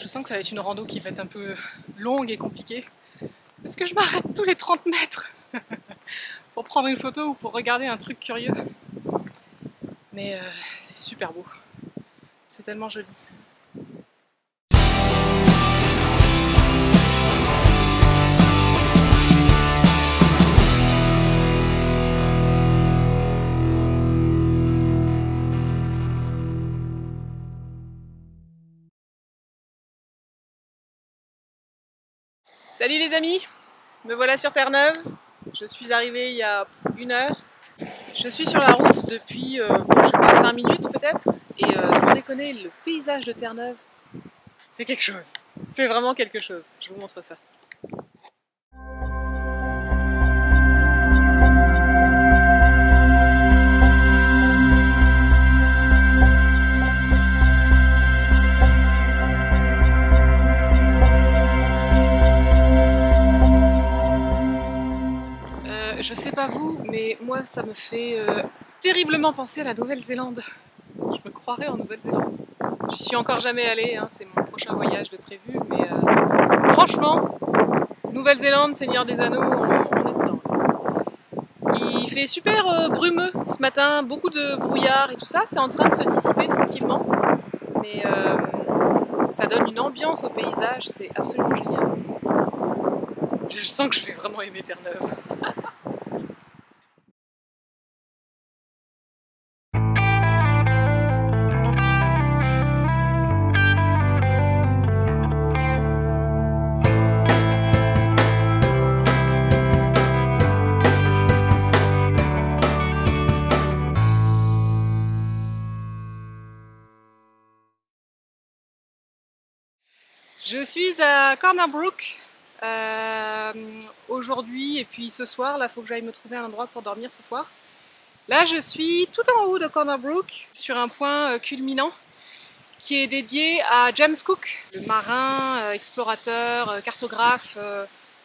Je sens que ça va être une rando qui va être un peu longue et compliquée. Parce que je m'arrête tous les 30 mètres pour prendre une photo ou pour regarder un truc curieux. Mais c'est super beau. C'est tellement joli. Salut les amis, me voilà sur Terre-Neuve. Je suis arrivée il y a 1 heure. Je suis sur la route depuis, je sais pas, 20 minutes peut-être. Et sans déconner, le paysage de Terre-Neuve, c'est quelque chose. C'est vraiment quelque chose. Je vous montre ça. Je sais pas vous, mais moi ça me fait terriblement penser à la Nouvelle-Zélande. Je me croirais en Nouvelle-Zélande. J'y suis encore jamais allée, hein, c'est mon prochain voyage de prévu, mais franchement, Nouvelle-Zélande, Seigneur des Anneaux, on est dedans. Il fait super brumeux ce matin, beaucoup de brouillard et tout ça, c'est en train de se dissiper tranquillement, mais ça donne une ambiance au paysage, c'est absolument génial. Je sens que je vais vraiment aimer Terre-Neuve. Je suis à Corner Brook aujourd'hui et puis ce soir, là il faut que j'aille me trouver un endroit pour dormir ce soir. Là je suis tout en haut de Corner Brook sur un point culminant qui est dédié à James Cook, le marin, explorateur, cartographe,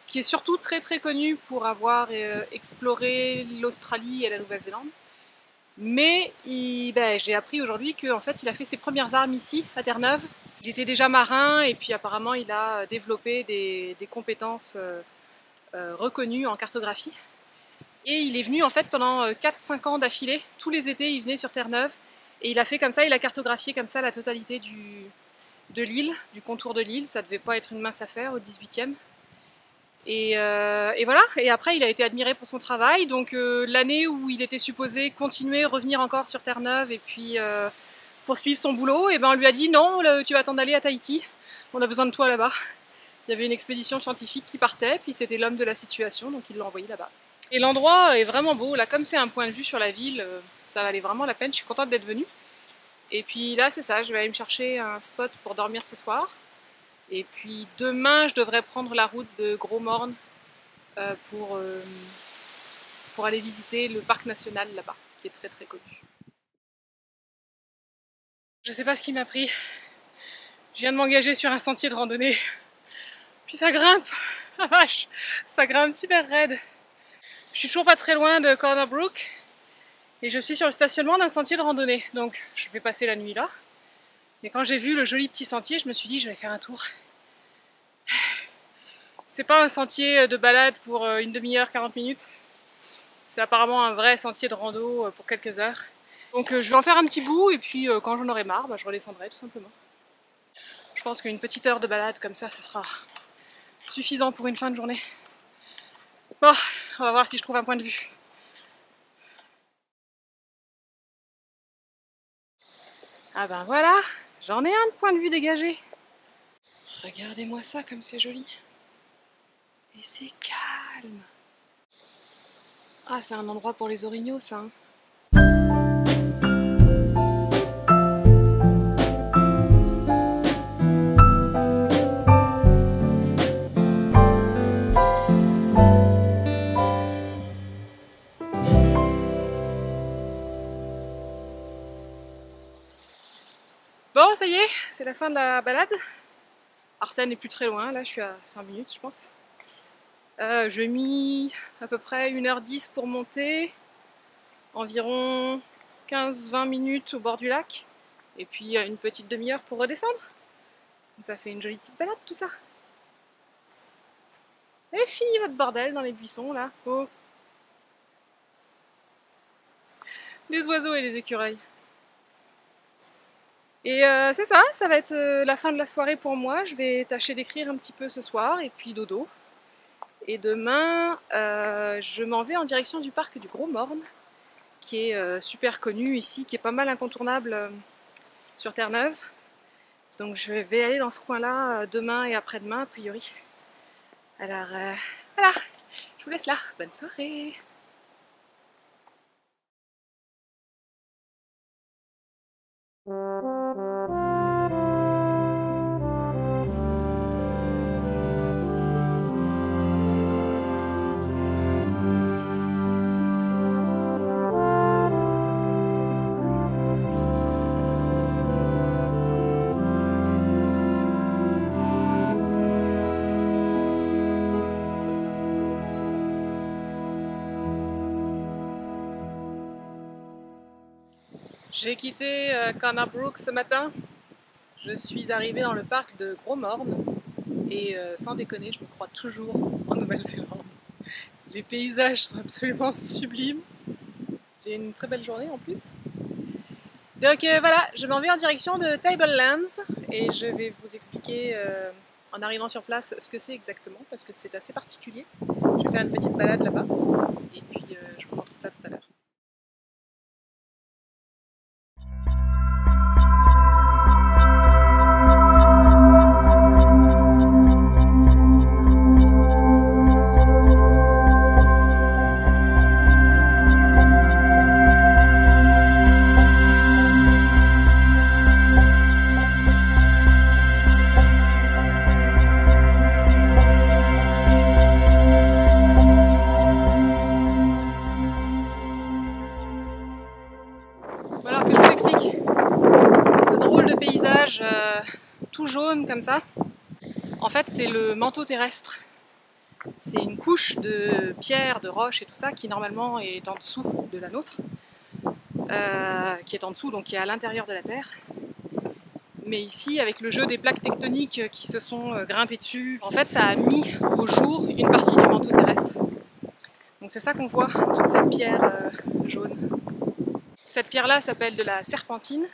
qui est surtout très connu pour avoir exploré l'Australie et la Nouvelle-Zélande. Mais j'ai appris aujourd'hui qu'en fait il a fait ses premières armes ici à Terre-Neuve. Il était déjà marin et puis apparemment il a développé des compétences reconnues en cartographie. Et il est venu en fait pendant 4-5 ans d'affilée, tous les étés il venait sur Terre-Neuve et il a fait comme ça, il a cartographié comme ça la totalité de l'île, du contour de l'île, ça devait pas être une mince affaire au 18e. Et voilà, et après il a été admiré pour son travail, donc l'année où il était supposé continuer, revenir encore sur Terre-Neuve et puis poursuivre son boulot, et ben on lui a dit non, tu vas t'en aller à Tahiti, on a besoin de toi là-bas. Il y avait une expédition scientifique qui partait, puis c'était l'homme de la situation, donc il l'a envoyé là-bas. Et l'endroit est vraiment beau, là comme c'est un point de vue sur la ville, ça valait vraiment la peine, je suis contente d'être venue. Et puis là c'est ça, je vais aller me chercher un spot pour dormir ce soir. Et puis demain je devrais prendre la route de Gros-Morne pour aller visiter le parc national là-bas, qui est très connu. Je sais pas ce qui m'a pris. Je viens de m'engager sur un sentier de randonnée. Puis ça grimpe, la vache, ça grimpe super raide. Je suis toujours pas très loin de Corner Brook et je suis sur le stationnement d'un sentier de randonnée. Donc je vais passer la nuit là. Mais quand j'ai vu le joli petit sentier, je me suis dit je vais faire un tour. C'est pas un sentier de balade pour une demi-heure, 40 minutes. C'est apparemment un vrai sentier de rando pour quelques heures. Donc je vais en faire un petit bout et puis quand j'en aurai marre, je redescendrai tout simplement. Je pense qu'une petite heure de balade comme ça sera suffisant pour une fin de journée. Bon, on va voir si je trouve un point de vue. Ah ben voilà, j'en ai un de point de vue dégagé. Regardez-moi ça comme c'est joli. Et c'est calme. Ah, c'est un endroit pour les orignaux ça. Hein. Bon, ça y est, c'est la fin de la balade. Arsène n'est plus très loin, là je suis à 5 minutes je pense. J'ai mis à peu près 1h10 pour monter, environ 15-20 minutes au bord du lac, et puis une petite demi-heure pour redescendre. Ça fait une jolie petite balade tout ça. Et fini votre bordel dans les buissons là. Oh. Les oiseaux et les écureuils. Et c'est ça, ça va être la fin de la soirée pour moi. Je vais tâcher d'écrire un petit peu ce soir et puis dodo. Et demain, je m'en vais en direction du parc du Gros Morne, qui est super connu ici, qui est pas mal incontournable sur Terre-Neuve. Donc je vais aller dans ce coin-là demain et après-demain, a priori. Alors voilà, je vous laisse là. Bonne soirée! J'ai quitté Corner Brook ce matin. Je suis arrivée dans le parc de Gros Morne et sans déconner, je me crois toujours en Nouvelle-Zélande. Les paysages sont absolument sublimes. J'ai une très belle journée en plus. Donc voilà, je m'en vais en direction de Tablelands et je vais vous expliquer en arrivant sur place ce que c'est exactement parce que c'est assez particulier. Je vais faire une petite balade là-bas et puis je vous montre ça tout à l'heure. Alors que je vous explique ce drôle de paysage tout jaune comme ça. En fait, c'est le manteau terrestre. C'est une couche de pierres, de roches et tout ça qui normalement est en dessous de la nôtre, qui est en dessous, donc qui est à l'intérieur de la Terre. Mais ici, avec le jeu des plaques tectoniques qui se sont grimpées dessus, en fait, ça a mis au jour une partie du manteau terrestre. Donc c'est ça qu'on voit, toute cette pierre jaune. Cette pierre-là s'appelle de la serpentine,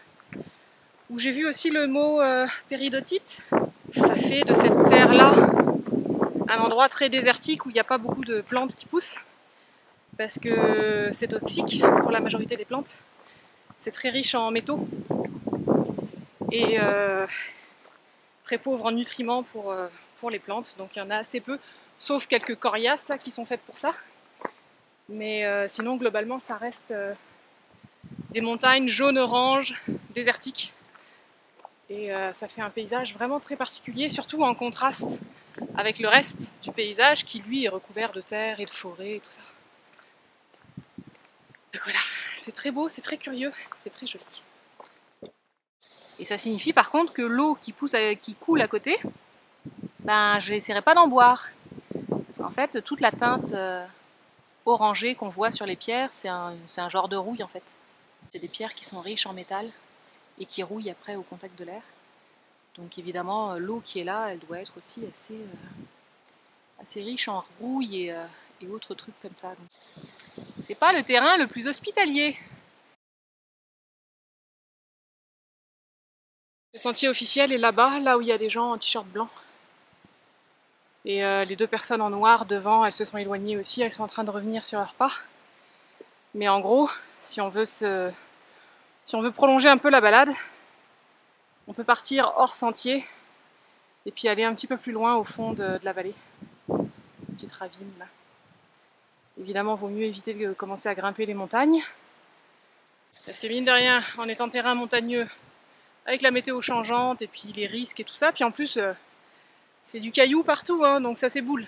où j'ai vu aussi le mot péridotite. Ça fait de cette terre-là un endroit très désertique où il n'y a pas beaucoup de plantes qui poussent, parce que c'est toxique pour la majorité des plantes. C'est très riche en métaux et très pauvre en nutriments pour les plantes, donc il y en a assez peu, sauf quelques coriaces là, qui sont faites pour ça. Mais sinon, globalement, ça reste des montagnes jaune-orange, désertiques. Et ça fait un paysage vraiment très particulier, surtout en contraste avec le reste du paysage qui, lui, est recouvert de terre et de forêt et tout ça. Donc voilà, c'est très beau, c'est très curieux, c'est très joli. Et ça signifie par contre que l'eau qui coule à côté, ben je n'essaierai pas d'en boire. Parce qu'en fait, toute la teinte orangée qu'on voit sur les pierres, c'est un genre de rouille en fait. C'est des pierres qui sont riches en métal et qui rouillent après au contact de l'air. Donc évidemment, l'eau qui est là, elle doit être aussi assez riche en rouille et autres trucs comme ça. C'est pas le terrain le plus hospitalier. Le sentier officiel est là-bas, là où il y a des gens en t-shirt blanc. Et les deux personnes en noir devant, elles se sont éloignées aussi, elles sont en train de revenir sur leur pas. Mais en gros, si on veut prolonger un peu la balade, on peut partir hors sentier et puis aller un petit peu plus loin au fond de la vallée. Une petite ravine là. Évidemment, il vaut mieux éviter de commencer à grimper les montagnes. Parce que mine de rien, en étant terrain montagneux, avec la météo changeante et puis les risques et tout ça, puis en plus c'est du caillou partout, hein, donc ça s'éboule.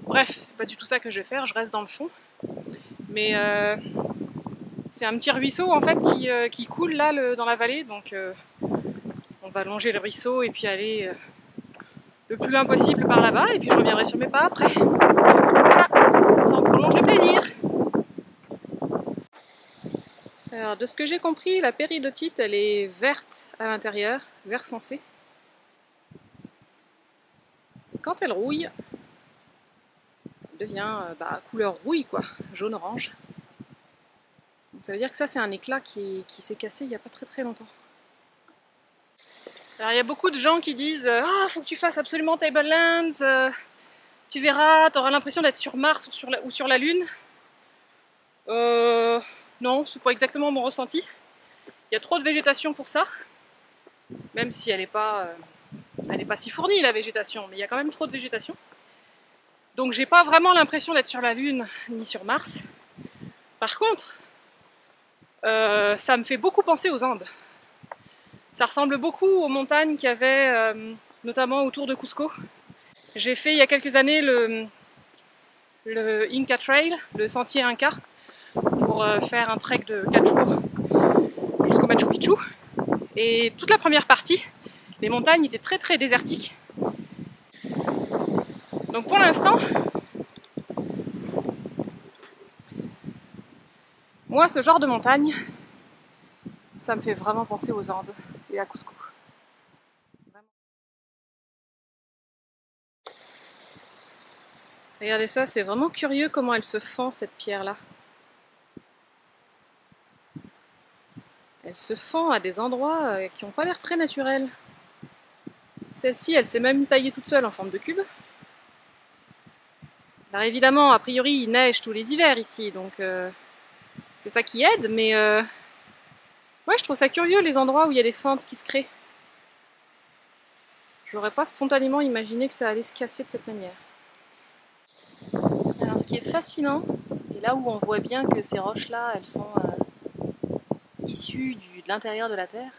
Bref, c'est pas du tout ça que je vais faire, je reste dans le fond. Mais c'est un petit ruisseau en fait qui coule là dans la vallée, donc on va longer le ruisseau et puis aller le plus loin possible par là-bas, et puis je reviendrai sur mes pas après. Voilà, ça en prolonge le plaisir. Alors de ce que j'ai compris, la péridotite elle est verte à l'intérieur, vert foncé, Et quand elle rouille, elle devient couleur rouille, quoi, jaune-orange. Ça veut dire que ça, c'est un éclat qui s'est cassé il n'y a pas très longtemps. Alors il y a beaucoup de gens qui disent « Ah, faut que tu fasses absolument Tablelands, tu verras, tu auras l'impression d'être sur Mars ou sur la Lune. » Non, c'est pas exactement mon ressenti. Il y a trop de végétation pour ça, même si elle n'est pas si fournie la végétation, mais il y a quand même trop de végétation. Donc j'ai pas vraiment l'impression d'être sur la Lune ni sur Mars. Par contre, ça me fait beaucoup penser aux Andes. Ça ressemble beaucoup aux montagnes qu'il y avait notamment autour de Cusco. J'ai fait il y a quelques années le Inca Trail, le sentier Inca, pour faire un trek de 4 jours jusqu'au Machu Picchu. Et toute la première partie, les montagnes étaient très désertiques. Donc pour l'instant, moi ce genre de montagne, ça me fait vraiment penser aux Andes et à Cusco. Vraiment. Regardez ça, c'est vraiment curieux comment elle se fend cette pierre-là. Elle se fend à des endroits qui n'ont pas l'air très naturels. Celle-ci, elle s'est même taillée toute seule en forme de cube. Alors évidemment, a priori, il neige tous les hivers ici, donc c'est ça qui aide, mais ouais, je trouve ça curieux les endroits où il y a des fentes qui se créent. J'aurais pas spontanément imaginé que ça allait se casser de cette manière. Alors ce qui est fascinant, et là où on voit bien que ces roches-là, elles sont issues de l'intérieur de la Terre,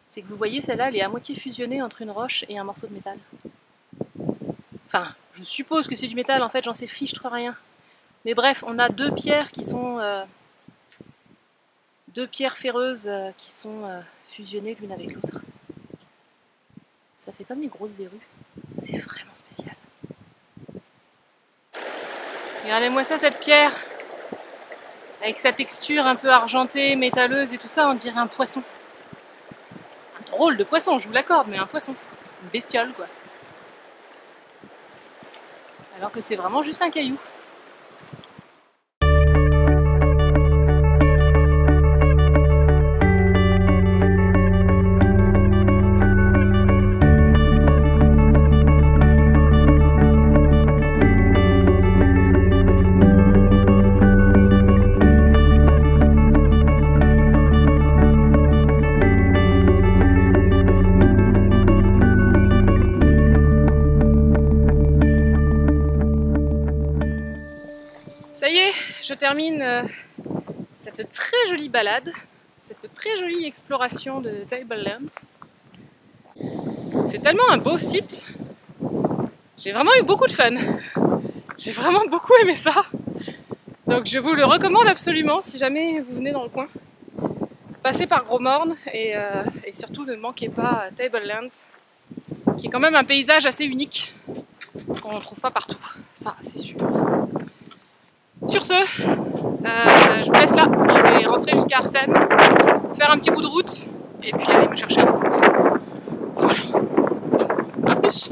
c'est que vous voyez, celle-là, elle est à moitié fusionnée entre une roche et un morceau de métal. Enfin, je suppose que c'est du métal, en fait, j'en sais fichtre rien. Mais bref, on a deux pierres qui sont... deux pierres ferreuses qui sont fusionnées l'une avec l'autre. Ça fait comme des grosses verrues. C'est vraiment spécial. Regardez-moi ça, cette pierre. Avec sa texture un peu argentée, métalleuse et tout ça, on dirait un poisson. Un drôle de poisson, je vous l'accorde, mais un poisson. Une bestiole, quoi. Alors que c'est vraiment juste un caillou. Ça y est, je termine cette très jolie balade, cette très jolie exploration de Tablelands. C'est tellement un beau site. J'ai vraiment eu beaucoup de fun. J'ai vraiment beaucoup aimé ça. Donc je vous le recommande absolument si jamais vous venez dans le coin. Passez par Gros Morne et surtout ne manquez pas Tablelands, qui est quand même un paysage assez unique qu'on ne trouve pas partout. Ça, c'est sûr. Sur ce, je vous laisse là, je vais rentrer jusqu'à Arsène, faire un petit bout de route et puis aller me chercher un spot. Voilà, donc à plus.